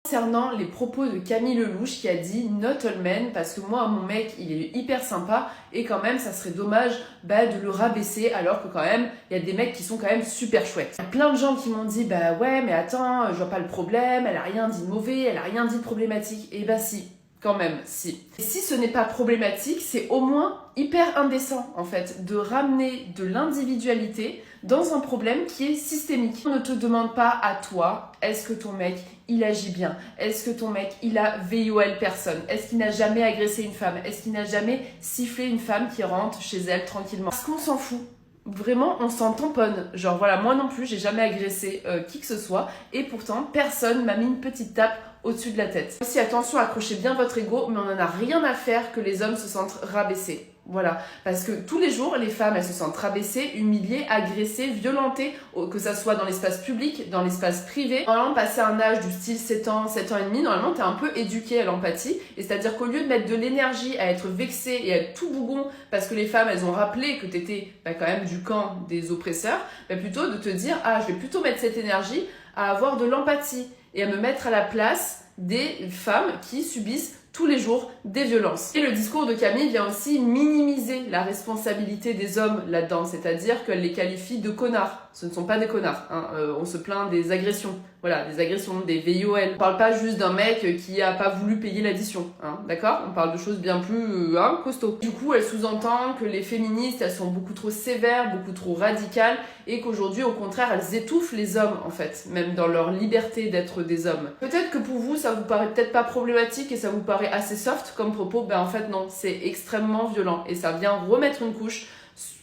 Concernant les propos de Camille Lelouch qui a dit Not all men, parce que moi mon mec il est hyper sympa et quand même ça serait dommage de le rabaisser alors que quand même il y a des mecs qui sont quand même super chouettes. Il y a plein de gens qui m'ont dit bah ouais mais attends je vois pas le problème, elle a rien dit de mauvais, elle a rien dit de problématique. Et bah si, quand même si. Et si ce n'est pas problématique, c'est au moins hyper indécent en fait de ramener de l'individualité dans un problème qui est systémique. On ne te demande pas à toi, est-ce que ton mec il agit bien? Est-ce que ton mec il a VIOL personne? Est-ce qu'il n'a jamais agressé une femme? Est-ce qu'il n'a jamais sifflé une femme qui rentre chez elle tranquillement? Parce qu'on s'en fout. Vraiment, on s'en tamponne. Genre voilà, moi non plus, j'ai jamais agressé qui que ce soit et pourtant personne m'a mis une petite tape au-dessus de la tête. Aussi attention, accrochez bien votre ego, mais on n'en a rien à faire que les hommes se sentent rabaissés. Voilà, parce que tous les jours, les femmes, elles se sentent rabaissées, humiliées, agressées, violentées, que ça soit dans l'espace public, dans l'espace privé. Normalement, passer un âge du style 7 ans, 7 ans et demi, normalement, t'es un peu éduqué à l'empathie. Et c'est-à-dire qu'au lieu de mettre de l'énergie à être vexé et à être tout bougon, parce que les femmes, elles ont rappelé que t'étais quand même du camp des oppresseurs, plutôt de te dire, ah, je vais plutôt mettre cette énergie à avoir de l'empathie et à me mettre à la place des femmes qui subissent tous les jours des violences. Et le discours de Camille vient aussi minimiser la responsabilité des hommes là-dedans, c'est-à-dire qu'elle les qualifie de connards. Ce ne sont pas des connards, hein. On se plaint des agressions, voilà, des agressions, des VIOL. On parle pas juste d'un mec qui a pas voulu payer l'addition, hein, d'accord? On parle de choses bien plus costauds. Du coup, elle sous-entend que les féministes, elles sont beaucoup trop sévères, beaucoup trop radicales, et qu'aujourd'hui, au contraire, elles étouffent les hommes, en fait, même dans leur liberté d'être des hommes. Peut-être que pour vous, ça vous paraît peut-être pas problématique et ça vous paraît assez soft comme propos, en fait non, c'est extrêmement violent et ça vient remettre une couche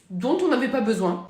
dont on n'avait pas besoin.